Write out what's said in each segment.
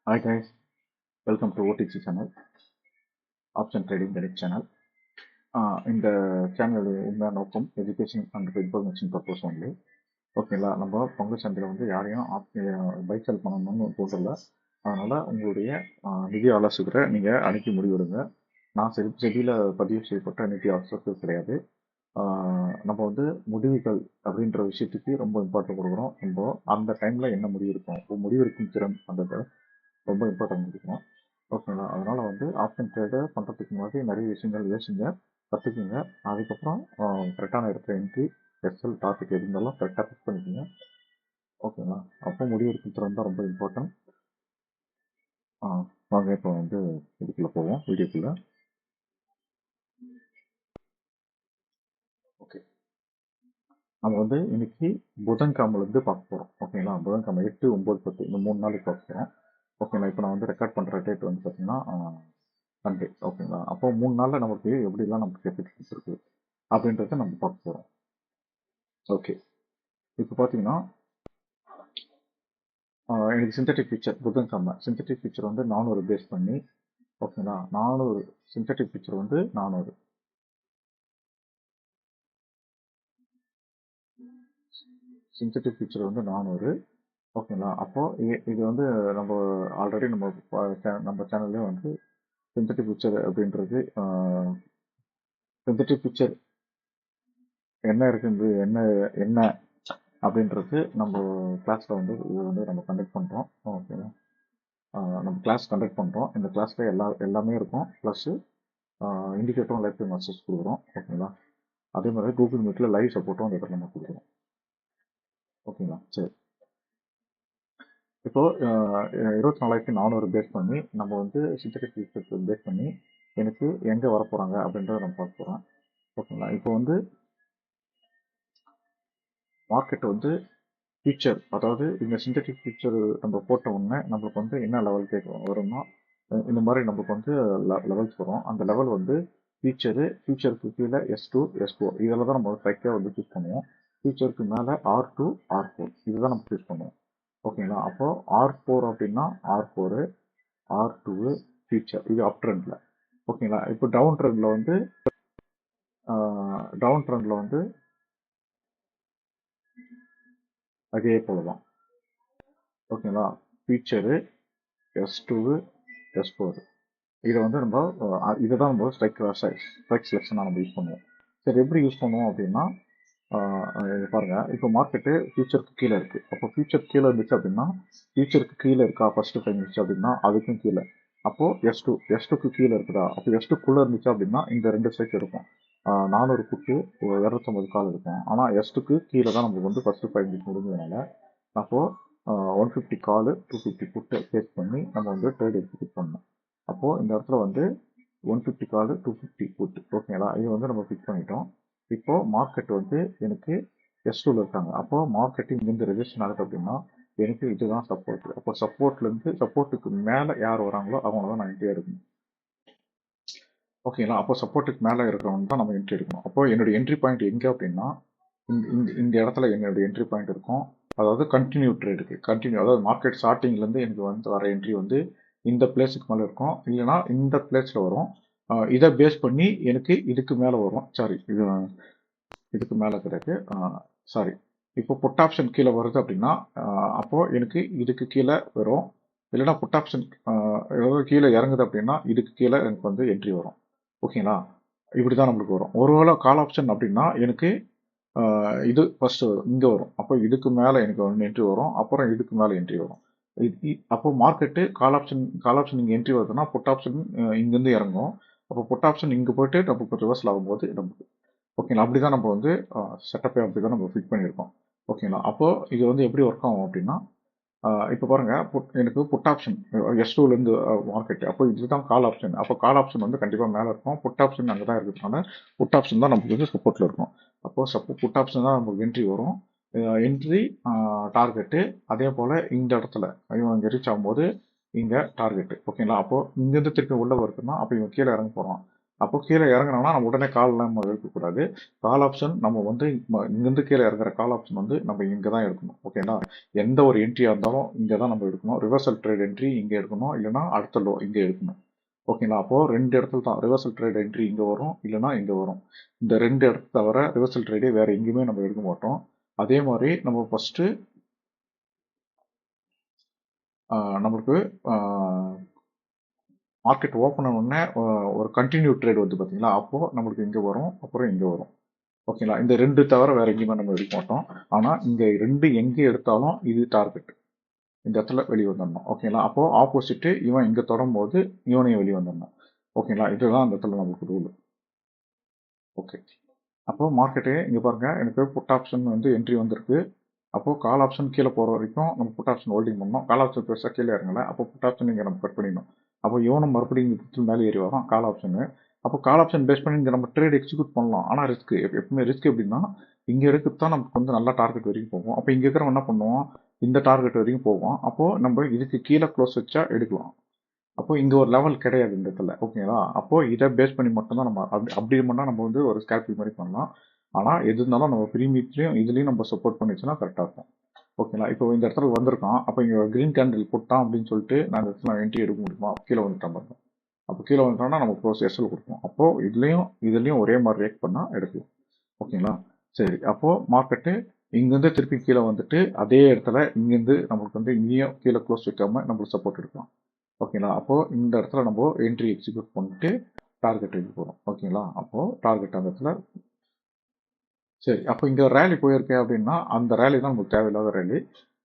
Hi guys, welcome to OTC channel, Option Trading Direct channel. இந்த channel உண்மையான நோக்கம் education and information purpose only. ஓகேங்களா, நம்ம பங்கு சந்தையில் வந்து யாரையும் பை செல் பண்ணணும்னு போடல. அதனால் உங்களுடைய நிதி ஆலோசகரை நீங்கள் அனுப்பி முடிவிடுங்க. நான் செபியில் பதிவு செய்யப்பட்ட நிதி ஆலோசகர் கிடையாது. நம்ம வந்து முடிவுகள் அப்படின்ற விஷயத்துக்கு ரொம்ப இம்பார்ட்டன்ட் கொடுக்குறோம். நம்ம அந்த டைமில் என்ன முடிவு இருக்கும், முடிவு இருக்கும் திறன் அந்த ரொம்ப இம்பார்ட்டன்ட் கொடுக்குறோம். ஓகேங்களா, அதனால் வந்து ஆப்ஷன் ட்ரேடை பண்ணுறதுக்கு முன்னாடி நிறைய விஷயங்கள் யோசிங்க, கற்றுக்குங்க. அதுக்கப்புறம் கரெக்டான இடத்துல என்ட்ரி எஸ்எல் டாபிக் இருந்தாலும் கரெக்டாக ஃபிக்ஸ் பண்ணிக்கோங்க. ஓகேங்களா, அப்போ முடிவு இருக்கிறது தான் ரொம்ப இம்பார்ட்டன்ட். வாங்க இப்போ வந்து இதுக்குள்ளே போவோம், வீடியோக்குள்ளே. ஓகே, நம்ம வந்து இன்னைக்கு புதன்கிழமைலேருந்து பார்க்க போகிறோம். ஓகேங்களா, புதன்கிழமை 8, 9, 10 இந்த 3 நாளைக்கு பார்க்க போகிறோம். ஓகேங்களா, இப்போ நான் வந்து ரெக்கார்ட் பண்ணுற டேட் வந்து பார்த்தீங்கன்னா சண்டே. ஓகேங்களா, அப்போ 3 நாளில் நமக்கு எப்படிலாம் நமக்கு கேபிட்டல்ஸ் இருக்குது அப்படின்றத நம்ம பார்க்க போகிறோம். ஓகே, இப்போ பார்த்தீங்கன்னா எனக்கு சிந்தட்டிக் ஃபியூச்சர் புதன்கிழமை சிந்தட்டிக் ஃபியூச்சர் வந்து 400 பேஸ் பண்ணி. ஓகேங்களா, 400 சிந்தட்டிக் ஃபியூச்சர் வந்து 400 சிந்தட்டிக் ஃபியூச்சர் வந்து 400. ஓகேங்களா, அப்போ இது வந்து நம்ம ஆல்ரெடி நம்ம சேனல்லே வந்து சிந்தட்டிக் ஃபியூச்சர் அப்படின்றது சிந்தட்டிக் ஃபியூச்சர் என்ன இருக்குது, என்ன என்ன அப்படின்றது நம்ம கிளாஸில் வந்து இது வந்து நம்ம கண்டக்ட் பண்ணுறோம். ஓகேங்களா, நம்ம கிளாஸ் கண்டக்ட் பண்ணுறோம். இந்த கிளாஸில் எல்லாமே இருக்கும். ப்ளஸ்ஸு இண்டிகேட்டரும் லைஃப் டைம் அக்சஸ் கொடுக்குறோம். ஓகேங்களா, அதே மாதிரி கூகுள் மீட்டில் லைவ் சப்போர்ட்டும் அந்த இடத்துல நம்ம கொடுக்குறோம். ஓகேங்களா, சரி. இப்போது 24,400 பேஸ் பண்ணி நம்ம வந்து சிந்தட்டிக் ஃபியூச்சர் பேஸ் பண்ணி எனக்கு எங்கே வரப்போகிறாங்க அப்படின்றத நம்ம பார்க்க போகிறோம். ஓகேங்களா, இப்போ வந்து மார்க்கெட் வந்து ஃபியூச்சர், அதாவது இந்த சிந்தட்டிக் ஃபியூச்சர் நம்ம போட்ட உடனே நம்மளுக்கு வந்து என்ன லெவல் வரும்னா, இந்த மாதிரி நம்மளுக்கு வந்து லெவல்ஸ் வரும். அந்த லெவல் வந்து ஃபியூச்சருக்கு கீழே S2, S4 இதில் தான் நம்ம ஸ்ட்ரைக்காக வந்து சூஸ் பண்ணுவோம். ஃபியூச்சருக்கு மேலே R2, R4 இதுதான் நம்ம சூஸ் பண்ணுவோம். ஓகேங்களா, அப்போ R4 அப்படின்னா R4, R2 ஃபியூச்சர், இது அப் ட்ரெண்டில். ஓகேங்களா, இப்போ டவுன் ட்ரெண்டில் வந்து அதே போல தான். ஓகேங்களா, ஃபியூச்சரு S2, S4 இதை வந்து நம்ம இதை தான் நம்ம ஸ்ட்ரைக் செலெக்ஷனாக நம்ம யூஸ் பண்ணுவோம். சரி, எப்படி யூஸ் பண்ணுவோம் அப்படின்னா, பாருங்கள், இப்போ மார்க்கெட்டு ஃபியூச்சருக்கு கீழே இருக்குது. அப்போ ஃபியூச்சர் கீழே இருந்துச்சு அப்படின்னா, ஃபியூச்சருக்கு கீழே இருக்கா ஃபஸ்ட்டு 5 இருந்துச்சு அப்படின்னா அதுக்கும் கீழே. அப்போது S2க்கு கீழே இருக்குதா, அப்போ S2க்குள்ளே இருந்துச்சு அப்படின்னா இந்த 2 ஸ்ட்ரைக் இருக்கும். 400 புட்டு 250 கால் இருக்கும். ஆனால் S2க்கு கீழே தான் நமக்கு வந்து ஃபஸ்ட்டு 5 மினிட்ஸ் முடிஞ்சதுனால அப்போது 150 கால் 250 புட்டு பேஸ் பண்ணி நம்ம வந்து ட்ரேட் எக்ஸிக்யூட் பண்ணணும். அப்போது இந்த இடத்துல வந்து 150 கால் 250 புட்டு. ஓகேங்களா, இது வந்து நம்ம ஃபிக்ஸ் பண்ணிட்டோம். இப்போது மார்க்கெட் வந்து எனக்கு S2ல இருக்காங்க. அப்போது மார்க்கெட் இங்கேருந்து ரெஜிஸ்டர் ஆகுது அப்படின்னா எனக்கு இதுதான் சப்போர்ட். அப்போ சப்போர்ட்டுக்கு மேலே யார் வராங்களோ அவங்கள தான் நான் என்ட்ரி எடுக்கணும். ஓகேங்களா, அப்போ சப்போர்ட்டுக்கு மேலே இருக்கிறவங்க தான் நம்ம என்ட்ரி எடுக்கணும். அப்போ என்னுடைய என்ட்ரி பாயிண்ட் எங்கே அப்படின்னா இந்த இடத்துல என்னுடைய என்ட்ரி பாயிண்ட் இருக்கும். அதாவது கண்டினியூ ட்ரேடுக்கு அதாவது மார்க்கெட் ஸ்டார்டிங்லேருந்து எனக்கு வந்து வர என்ட்ரி வந்து இந்த பிளேஸுக்கு மேலே இருக்கும், இல்லைனா இந்த பிளேஸில் வரும். இதை பேஸ் பண்ணி எனக்கு இதுக்கு மேலே வரும். சாரி, இதுக்கு மேலே கிடையாது. சாரி, இப்போ புட் ஆப்ஷன் கீழே வருது அப்படின்னா அப்போது எனக்கு இதுக்கு கீழே வரும். இல்லைனா புட் ஆப்ஷன் கீழே இறங்குது அப்படின்னா இதுக்கு கீழே எனக்கு வந்து என்ட்ரி வரும். ஓகேங்களா, இப்படி தான் நம்மளுக்கு வரும். ஒருவேளை கால் ஆப்ஷன் அப்படின்னா எனக்கு இது ஃபஸ்ட்டு வரும், இங்கே வரும். அப்போ இதுக்கு மேலே எனக்கு ஒன்று என்ட்ரி வரும், அப்புறம் இதுக்கு மேலே என்ட்ரி வரும். அப்போ மார்க்கெட்டு கால் ஆப்ஷன் இங்கே என்ட்ரி வருதுன்னா புட் ஆப்ஷன் இங்கேருந்து இறங்கும். அப்போ புட் ஆப்ஷன் இங்கே போயிட்டு நமக்கு ரிவர்ஸில் ஆகும்போது நமக்கு ஓகேங்களா, அப்படி தான் நம்ம வந்து செட்டப்பே அப்படி தான் நம்ம ஃபிட் பண்ணியிருக்கோம். ஓகேங்களா, அப்போது இது வந்து எப்படி ஒர்க் ஆகும் அப்படின்னா, இப்போ பாருங்கள், எனக்கு புட் ஆப்ஷன் S2லேருந்து மார்க்கெட், அப்போ இதுதான் கால் ஆப்ஷன். அப்போ கால் ஆப்ஷன் வந்து கண்டிப்பாக மேலே இருக்கும், புட் ஆப்ஷன் அங்கே தான் இருக்கிறதுனால புட் ஆப்ஷன் தான் நமக்கு வந்து சப்போர்ட்டில் இருக்கும். அப்போது புட் ஆப்ஷன் தான் நமக்கு என்ட்ரி வரும். என்ட்ரி டார்கெட்டு அதே போல் இந்த இடத்துல இவங்க ரீச் ஆகும்போது இங்கே டார்கெட்டு. ஓகேங்களா, அப்போது இங்கேருந்து திருப்பி உள்ளே வருதுன்னா அப்போ இவங்க கீழே இறங்க போகிறோம். அப்போ கீழே இறங்குறோம்னா நம்ம உடனே கால்லாம் நம்ம எடுக்கக்கூடாது. கால் ஆப்ஷன் நம்ம வந்து இங்கேருந்து கீழே இறங்குற கால் ஆப்ஷன் வந்து நம்ம இங்கே தான் எடுக்கணும். ஓகேங்களா? எந்த ஒரு என்ட்ரியாக இருந்தாலும் இங்கே தான் நம்ம எடுக்கணும். ரிவர்சல் ட்ரேட் என்ட்ரி இங்கே எடுக்கணும், இல்லைன்னா அடுத்த லோ இங்கே எடுக்கணும். ஓகேங்களா? அப்போ 2 இடத்துல தான் ரிவர்சல் ட்ரேட் என்ட்ரி இங்கே வரும், இல்லைன்னா இங்கே வரும். இந்த 2 இடத்த தவிர ரிவர்சல் ட்ரேடே வேற எங்கேயுமே நம்ம எடுக்க மாட்டோம். அதே மாதிரி நம்ம ஃபர்ஸ்ட்டு நம்மளுக்கு மார்க்கெட் ஓப்பன் உடனே ஒரு கண்டினியூ ட்ரேட் வந்து பார்த்தீங்களா, அப்போ நம்மளுக்கு இங்கே வரும், அப்புறம் இங்கே வரும். ஓகேங்களா? இந்த 2 தவிர வேற எங்கேயுமே நம்ம எடுக்க மாட்டோம். ஆனால் இங்கே 2 எங்கே எடுத்தாலும் இது டார்கெட். இந்த இடத்துல வெளியே வந்துடணும். ஓகேங்களா? அப்போ ஆப்போசிட்டு இவன் இங்கே தொடும்போது இவனையும் வெளியே வந்துடணும். ஓகேங்களா? இதுதான் அந்த இடத்துல நமக்கு ரூல். ஓகே. அப்போ மார்க்கெட்டு இங்கே பாருங்க, எனக்கு புட் ஆப்ஷன் வந்து என்ட்ரி வந்திருக்கு. அப்போ கால் ஆப்ஷன் கீழே போகிற வரைக்கும் நம்ம புட் ஆப்ஷன் ஹோல்டிங் பண்ணணும். கால் ஆப்ஷன் பெருசாக கீழே இறங்கல. அப்போ புட் ஆப்ஷன் இங்கே நம்ம கட் பண்ணிடணும். அப்போ இவனும் மறுபடியும் இந்த புத்தில் மேலே ஏறி வரும் கால் ஆப்ஷனு. அப்போ கால் ஆப்ஷன் பேஸ் பண்ணி இங்கே நம்ம ட்ரேட் எக்ஸிக்யூட் பண்ணலாம். ஆனால் ரிஸ்க் எப்பவுமே ரிஸ்க் எப்படின்னா, இங்கே எடுக்கிறது தான் நமக்கு வந்து நல்ல டார்கெட் வரைக்கும் போகும். அப்போ இங்கே இருக்கிறவன் என்ன பண்ணுவோம், இந்த டார்கெட் வரைக்கும் போவோம். அப்போது நம்ம இதுக்கு கீழே க்ளோஸ் வச்சா எடுக்கலாம். அப்போ இங்கே ஒரு லெவல் கிடையாது இந்த இடத்துல. ஓகேங்களா? அப்போ இதை பேஸ் பண்ணி மட்டும்தான் நம்ம அப்படி பண்ணால் நம்ம வந்து ஒரு ஸ்கேல்பிங் மாதிரி பண்ணலாம். ஆனால் எது இருந்தாலும் நம்ம ப்ரீமியத்துலையும் இதுலேயும் நம்ம சப்போர்ட் பண்ணிச்சுன்னா கரெக்டாக இருக்கும். ஓகேங்களா? இப்போ இந்த இடத்துல வந்திருக்கான். அப்போ இங்கே க்ரீன் கேண்டில் போட்டான் அப்படின்னு சொல்லிட்டு நான் இந்த இடத்துல என்ட்ரி எடுக்க முடியுமா? கீழே வந்துட்டான் பாருங்க. அப்போ கீழே வந்துட்டோம்னா நம்ம க்ளோஸ் எஸ்எல் கொடுப்போம். அப்போது இதுலேயும் ஒரே மாதிரி ரியாக்ட் பண்ணால் எடுக்கலாம். ஓகேங்களா? சரி. அப்போது மார்க்கெட்டு இங்கேருந்து திருப்பி கீழே வந்துட்டு அதே இடத்துல இங்கேருந்து நம்மளுக்கு வந்து இங்கேயும் கீழே க்ளோஸ் வைக்காம நம்மளுக்கு சப்போர்ட் எடுக்கலாம். ஓகேங்களா? அப்போது இந்த இடத்துல நம்ம என்ட்ரி எக்ஸிக்யூட் பண்ணிட்டு டார்கெட் எடுக்க போகிறோம். ஓகேங்களா? அப்போது டார்கெட் அந்த இடத்துல சரி. அப்போ இங்கே ரேலி போயிருக்கேன் அப்படின்னா அந்த ரேலி தான் நமக்கு தேவையில்லாத ரேலி.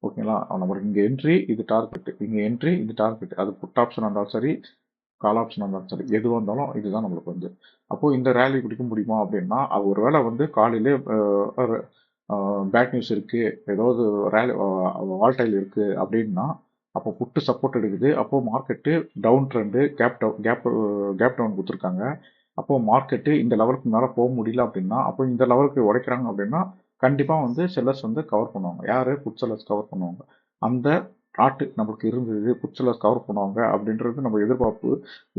ஓகேங்களா? நம்மளுக்கு இங்கே என்ட்ரி இது டார்கெட், இங்கே என்ட்ரி இது டார்கெட். அது புட் ஆப்ஷன் இருந்தாலும் சரி, கால் ஆப்ஷன் இருந்தாலும் சரி, எதுவாக இருந்தாலும் இதுதான் நம்மளுக்கு வந்து. அப்போது இந்த ரேலி பிடிக்க முடியுமா அப்படின்னா, அது ஒரு வேளை வந்து காலையிலே பேட் நியூஸ் இருக்குது, ஏதாவது ரேலி வால்டைல் இருக்குது அப்படின்னா, அப்போ புட்டு சப்போர்ட் எடுக்குது. அப்போது market down trend gap down கொடுத்துருக்காங்க. அப்போ மார்க்கெட்டு இந்த லெவலுக்கு மேலே போக முடியல அப்படின்னா, அப்போ இந்த லெவலுக்கு உடைக்கிறாங்க அப்படின்னா, கண்டிப்பாக வந்து செல்லர்ஸ் வந்து கவர் பண்ணுவாங்க. யார்? புட் செல்லர்ஸ் கவர் பண்ணுவாங்க. அந்த தாட்டு நம்மளுக்கு இருந்தது, புட் செல்லர்ஸ் கவர் பண்ணுவாங்க அப்படின்றது நம்ம எதிர்பார்ப்பு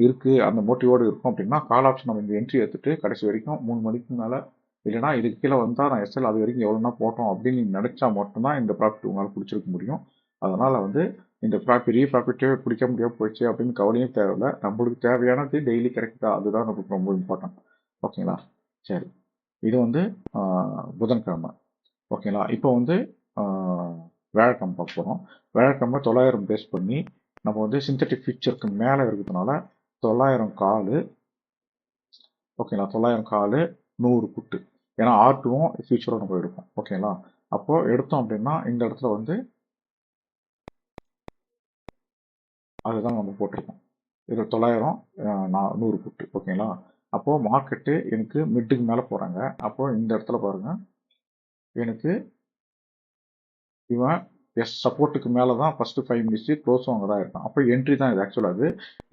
இருக்குது, அந்த மோட்டிவோடு இருக்கும் அப்படின்னா, கால் ஆப்ஷன் நம்ம இந்த என்ட்ரி எடுத்துட்டு கடைசி வரைக்கும் 3 மணிக்கு மேலே இல்லைனா இதுக்கு கீழே வந்தால் நான் எஸ்எல் அது வரைக்கும் எவ்வளோனா போட்டோம் அப்படின்னு நீங்கள் நினச்சா மட்டும்தான் இந்த ப்ராஃபிட் உங்களால் பிடிச்சிருக்க முடியும். அதனால் வந்து இந்த பெரிய ப்ராஃபிட்டே பிடிக்க முடியாமல் போயிடுச்சு அப்படின்னு கவலையும் தேவையில்லை. நம்மளுக்கு தேவையானது டெய்லி கிடைக்குதா, அதுதான் நமக்கு ரொம்ப இம்பார்ட்டன்ட். ஓகேங்களா? சரி. இது வந்து புதன்கிழமை. ஓகேங்களா? இப்போ வந்து வியாழக்கிழமை பார்க்க போகிறோம். வியாழக்கிழமை 900 பேஸ் பண்ணி நம்ம வந்து சிந்தட்டிக் ஃபியூச்சருக்கு மேலே இருக்கிறதுனால 900 கால். ஓகேங்களா? 900 கால் 100 புட்டு. ஏன்னா R2வும் ஃபியூச்சரும் நம்ம எடுப்போம். ஓகேங்களா? அப்போது எடுத்தோம் அப்படின்னா இந்த இடத்துல வந்து அதுதான் நம்ம போட்டிருக்கோம். இது 900 100 புட்டு. ஓகேங்களா? அப்போது மார்க்கெட்டு எனக்கு மிட்டுக்கு மேலே போகிறாங்க. அப்போது இந்த இடத்துல பாருங்கள், எனக்கு இவன் சப்போர்ட்டுக்கு மேலே தான் ஃபஸ்ட்டு 5 மினிட்ஸு க்ளோஸும் அங்கே தான் இருக்கான். அப்போ என்ட்ரி தான் இது ஆக்சுவலாக. அது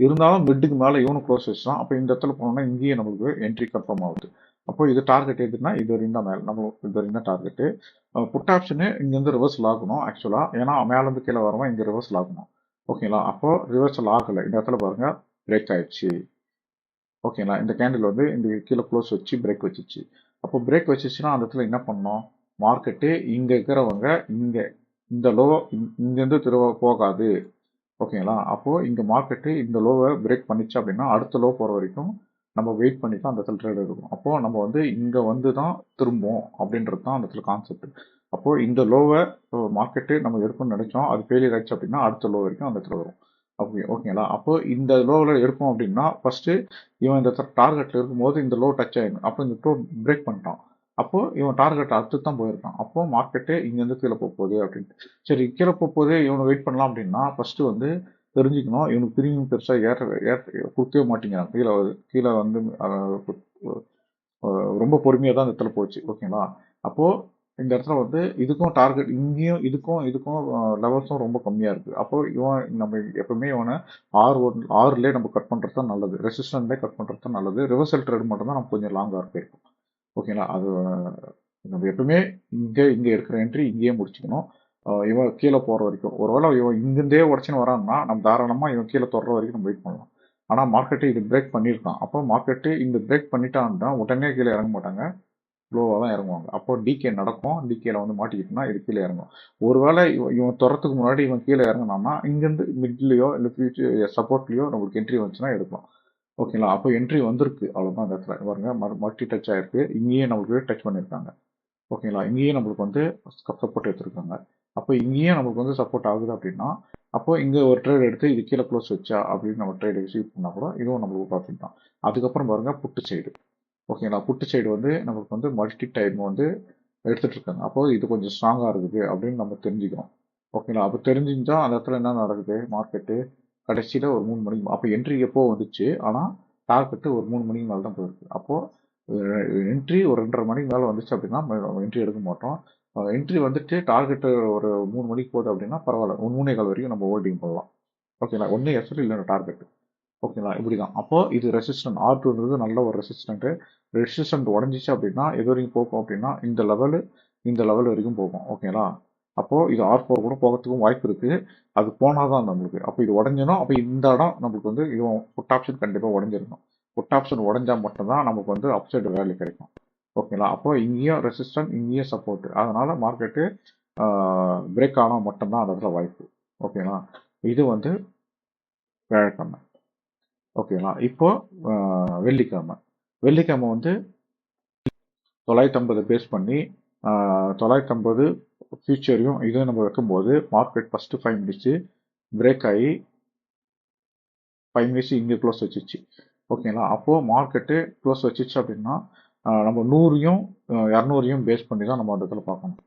இருந்தாலும் மிட்டுக்கு மேலே இவனும் க்ளோஸ் வச்சுட்டான். அப்போ இந்த இடத்துல போனோம்னா இங்கேயும் நம்மளுக்கு என்ட்ரி கன்ஃபார்ம் ஆகுது. அப்போ இது டார்கெட் எதுனா இது வரையும் தான் மேலே நம்ம இது வரையும் தான் டார்கெட்டு. புட் ஆப்ஷனு இங்கேருந்து ரிவர்சல் ஆகணும் ஆக்சுவலாக. ஏன்னா மேலேருந்து கீழே வரவன் இங்கே ரிவர்சல் ஆகணும். ஓகேங்களா? அப்போது ரிவர்சல் ஆகலை. இந்த இடத்துல பாருங்கள் பிரேக் ஆயிடுச்சு. ஓகேங்களா? இந்த கேண்டில் வந்து இந்த கீழே க்ளோஸ் வச்சு பிரேக் வச்சிச்சு. அப்போ பிரேக் வச்சிச்சுன்னா அந்த இடத்துல என்ன பண்ணணும், மார்க்கெட்டு இங்கே இருக்கிறவங்க இங்கே இந்த லோ இங்கேருந்து திரும்ப போகாது. ஓகேங்களா? அப்போது இங்கே மார்க்கெட்டு இந்த லோவை பிரேக் பண்ணிச்சு அப்படின்னா அடுத்த லோ போகிற வரைக்கும் நம்ம வெயிட் பண்ணி தான் அந்த இடத்துல ட்ரேட் எடுக்கணும். அப்போது நம்ம வந்து இங்கே வந்து தான் திரும்பும் அப்படின்றது தான் அந்த இடத்துல கான்செப்ட். அப்போது இந்த லோவை மார்க்கெட்டு நம்ம எடுக்கணும்னு நினைச்சோம், அது ஃபெயிலியர் ஆயிடுச்சு அப்படின்னா அடுத்த லோ வரைக்கும் அந்த இடத்துல வரும். ஓகேங்களா? அப்போ இந்த லோவில் இருக்கும் அப்படின்னா ஃபர்ஸ்ட்டு இவன் இந்த டார்கெட்டில் இருக்கும்போது இந்த லோ டச் ஆகிடும். அப்போ இந்த லோ பிரேக் பண்ணிட்டான். அப்போ இவன் டார்கெட் அடுத்து தான் போயிருக்கான். அப்போ மார்க்கெட்டு இங்கேருந்து கீழே போகுது அப்படின்ட்டு. சரி, கீழே போகுது இவனை வெயிட் பண்ணலாம் அப்படின்னா ஃபர்ஸ்ட் வந்து தெரிஞ்சுக்கணும், இவனுக்கு ப்ரீமியம் பெருசாக கொடுக்கவே மாட்டேங்கிறான். கீழே வந்து ரொம்ப பொறுமையாக தான் இந்த இடத்துல போச்சு. ஓகேங்களா? அப்போது இந்த இடத்துல வந்து இதுக்கும் டார்கெட் இங்கேயும் இதுக்கும் லெவல்ஸும் ரொம்ப கம்மியாக இருக்குது. அப்போது இவன் நம்ம எப்பவுமே இவனை ஆறுலேயே நம்ம கட் பண்ணுறது தான் நல்லது. ரெசிஸ்டன்ட்லேயே கட் பண்ணுறது தான் நல்லது. ரிவர்சல் ட்ரேட் மட்டும் தான் நம்ம கொஞ்சம் லாங்காக போயிருக்கும். ஓகேங்களா? அது நம்ம எப்பவுமே இங்கே இருக்கிற என்ட்ரி இங்கேயே முடிச்சுக்கணும். இவன் கீழே போகிற வரைக்கும். ஒருவேளை இவன் இங்கேருந்தே உடச்சின்னு வரான்னா நம்ம தாராளமாக இவன் கீழே தொடர வரைக்கும் நம்ம வெயிட் பண்ணலாம். ஆனால் மார்க்கெட்டு இது பிரேக் பண்ணியிருக்கான். அப்போ மார்க்கெட்டு இந்த பிரேக் பண்ணிட்டான்னா உடனே கீழே இறங்க மாட்டாங்க, ஸ்லோவாக தான் இறங்குவாங்க. அப்போ டிகே நடக்கும், டிகேல வந்து மாட்டிக்கிட்டுனா இது கீழே இறங்கும். ஒருவேளை இவன் துறத்துக்கு முன்னாடி இவன் கீழே இறங்கினான்னா இங்கேருந்து மிட்லேயோ இல்லை ஃபியூச்சர் சப்போர்ட்லேயோ நம்மளுக்கு என்ட்ரி வந்துச்சுன்னா எடுக்கலாம். ஓகேங்களா? அப்போ என்ட்ரி வந்திருக்கு, அவ்வளோதான். இந்த இடத்துல பாருங்க, மல்டி டச் ஆயிருக்கு. இங்கேயே நம்மளுக்கு டச் பண்ணியிருக்காங்க. ஓகேங்களா? இங்கேயே நம்மளுக்கு வந்து சப்போர்ட் எடுத்திருக்காங்க. அப்போ இங்கேயே நம்மளுக்கு வந்து சப்போர்ட் ஆகுது அப்படின்னா, அப்போ இங்கே ஒரு ட்ரேட் எடுத்து இது கீழே க்ளோஸ் வச்சா அப்படின்னு நம்ம ட்ரேட் ரிசீவ் பண்ணால் கூட இதுவும் நம்மளுக்கு ப்ராஃபிட் தான். அதுக்கப்புறம் பாருங்க புட்டு சைடு. ஓகேங்களா? புட்டு சைடு வந்து நமக்கு வந்து மல்டி டைம் வந்து எடுத்துட்டு இருக்காங்க. அப்போ இது கொஞ்சம் ஸ்ட்ராங்காக இருக்குது அப்படின்னு நம்ம தெரிஞ்சுக்கிறோம். ஓகேங்களா? அப்போ தெரிஞ்சுட்டா அந்த இடத்துல என்ன நடக்குது, மார்க்கெட்டு கடைசியில் ஒரு 3 மணிக்கு அப்போ என்ட்ரி எப்போ வந்துச்சு, ஆனால் டார்கெட்டு ஒரு 3 மணிக்கு மேலே தான் போயிருக்கு. அப்போது என்ட்ரி ஒரு 2:30 மணிக்கு மேலே வந்துச்சு அப்படின்னா என்ட்ரி எடுக்க மாட்டோம். என்ட்ரி வந்துட்டு டார்கெட்டு ஒரு 3 மணிக்கு போகுது அப்படின்னா பரவாயில்ல, 3:15 வரைக்கும் நம்ம ஹோல்டிங் பண்ணலாம். ஓகேங்களா? ஒன்று எஃப்எல் இல்லைன்னா டார்கெட். ஓகேங்களா? இப்படி தான். அப்போ இது ரெசிஸ்டன்ட் R2ன்றது நல்ல ஒரு ரெசிஸ்டன்ட்டு. ரெசிஸ்டன்ட் உடஞ்சிச்சு அப்படின்னா எது வரைக்கும் போகும் அப்படின்னா இந்த லெவல் வரைக்கும் போகும். ஓகேங்களா? அப்போ இது R4 கூட போகிறதுக்கும் வாய்ப்பு இருக்கு. அது போனால் தான் நம்மளுக்கு. அப்போ இது உடஞ்சணும். அப்போ இந்த இடம் நம்மளுக்கு வந்து இதுவும் புட் ஆப்ஷன் கண்டிப்பாக உடஞ்சிருக்கும். புட் ஆப்ஷன் உடஞ்சா மட்டும்தான் நமக்கு வந்து அப்சைடு வேல்யூ கிடைக்கும். ஓகேங்களா? அப்போ இங்கேயும் ரெசிஸ்டன்ட், இங்கேயும் சப்போர்ட். அதனால மார்க்கெட்டு பிரேக் ஆனால் மட்டும்தான் அந்த இடத்துல வாய்ப்பு. ஓகேங்களா? இது வந்து வியாழக்கிழமை. ஓகேங்களா? இப்போ வெள்ளிக்கிழமை. வெள்ளிக்கிழமை வந்து 950 பேஸ் பண்ணி 950 ஃபியூச்சரையும் இதையும் நம்ம வைக்கும்போது மார்க்கெட் ஃபஸ்ட்டு 5 மினிட்ஸு பிரேக் ஆகி 5 மினிட்ஸ் இங்கே க்ளோஸ் வச்சிச்சு. ஓகேங்களா? அப்போது மார்க்கெட்டு க்ளோஸ் வச்சிச்சு அப்படின்னா நம்ம 100யும் 200யும் பேஸ் பண்ணி தான் நம்ம அந்த இடத்துல பார்க்கணும்.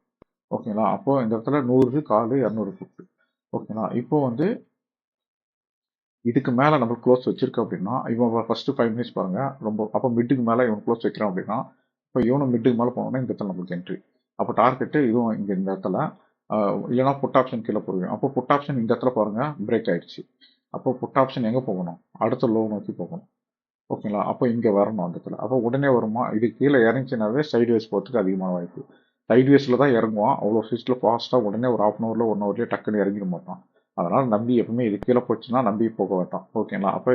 ஓகேங்களா? அப்போது இந்த இடத்துல 100 கால் 200 புட்டு. ஓகேங்களா? இப்போ வந்து இதுக்கு மேலே நம்ம க்ளோஸ் வச்சிருக்கு அப்படின்னா இவன் ஃபஸ்ட்டு 5 மினிட்ஸ் பாருங்க, ரொம்ப அப்போ மிட்டுக்கு மேலே இவன் க்ளோஸ் வைக்கிறான் அப்படின்னா இப்போ இவனும் மிட்டுக்கு மேலே போனோன்னா இந்த இடத்துல நம்மளுக்கு என்ட்ரி. அப்போ டார்கெட்டு இதுவும் இங்கே இந்த இடத்துல இல்லைனா புட் ஆப்ஷன் கீழே போடுவேன். அப்போ புட் ஆப்ஷன் இந்த இடத்துல பாருங்க பிரேக் ஆயிடுச்சு. அப்போ புட் ஆப்ஷன் எங்கே போகணும், அடுத்த லோ நோக்கி போகணும். ஓகேங்களா? அப்போ இங்கே வரணும் அந்த இடத்துல. அப்போ உடனே வருமா, இது கீழே இறங்கிச்சினாவே சைட்வேஸ் போகிறதுக்கு அதிகமான வாய்ப்பு. சைட்வேஸில் தான் இறங்குவான், அவ்வளோ ஃபீஸ்ட்டில் ஃபாஸ்ட்டாக உடனே ஒரு 1/2 ஹவரில் 1 ஹவர்லேயே டக்குன்னு இறங்கிட மாட்டான். அதனால் நம்பி எப்பவுமே இது கீழே போச்சுன்னா நம்பி போக வேண்டாம். ஓகேங்களா? அப்போ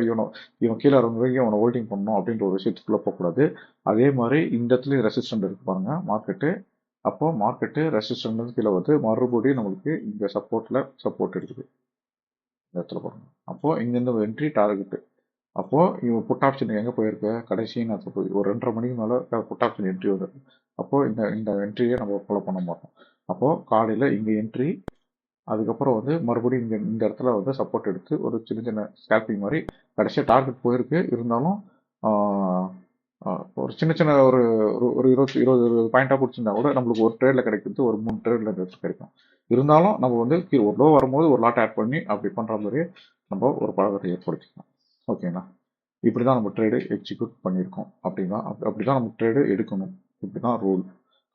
இவன் கீழே இறங்குறதுக்கு அவனை ஹோல்டிங் பண்ணணும் அப்படின்ற ஒரு விஷயத்துக்குள்ளே போகக்கூடாது. அதே மாதிரி இந்த இடத்துலையும் ரெசிஸ்டன்ட் இருக்கு பாருங்க மார்க்கெட்டு. அப்போ மார்க்கெட்டு ரெசிஸ்டன்ட் கீழே வந்து மறுபடியும் நம்மளுக்கு இந்த சப்போர்ட் எடுக்குது இந்த இடத்துல பாருங்க. அப்போ இங்கேருந்து என்ட்ரி டார்கெட்டு. அப்போ இவன் புட் ஆப்ஷன் எங்கே போயிருக்கு, கடைசி நேரத்தில் போய் ஒரு 2:30 மணிக்கு மேலே புட் ஆப்ஷன் என்ட்ரி வருது. அப்போ இந்த என்ட்ரியை நம்ம ஃபாலோ பண்ண மாட்டோம். அப்போ காலையில் இங்கே என்ட்ரி, அதுக்கப்புறம் வந்து மறுபடியும் இந்த இடத்துல வந்து சப்போர்ட் எடுத்து ஒரு சின்ன சின்ன ஸ்கேல்பிங் மாதிரி கடைசியாக டார்கெட் போயிருக்கு. இருந்தாலும் ஒரு சின்ன சின்ன ஒரு ஒரு 20 பாயிண்டாக பிடிச்சிருந்தா கூட நம்மளுக்கு ஒரு ட்ரேடில் கிடைக்கிறது ஒரு 3 ட்ரேடில் கிடைக்கும். இருந்தாலும் நம்ம வந்து ஒரு லோ வரும்போது ஒரு லாட் ஆட் பண்ணி அப்படி பண்ணுற மாதிரி நம்ம ஒரு பழக்கத்தை ஏற்படுத்திக்கலாம். ஓகேங்களா? இப்படி தான் நம்ம ட்ரேடு எக்ஸிக்யூட் பண்ணியிருக்கோம். அப்படின்னா அப்படி தான் நம்ம ட்ரேடு எடுக்கணும். இப்படி தான் ரூல்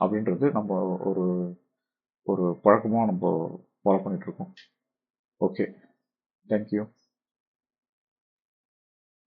அப்படின்றது நம்ம ஒரு ஒரு பழக்கமாக நம்ம ஃபாலோ பண்ணிகிட்ருக்கோம். Okay, thank you.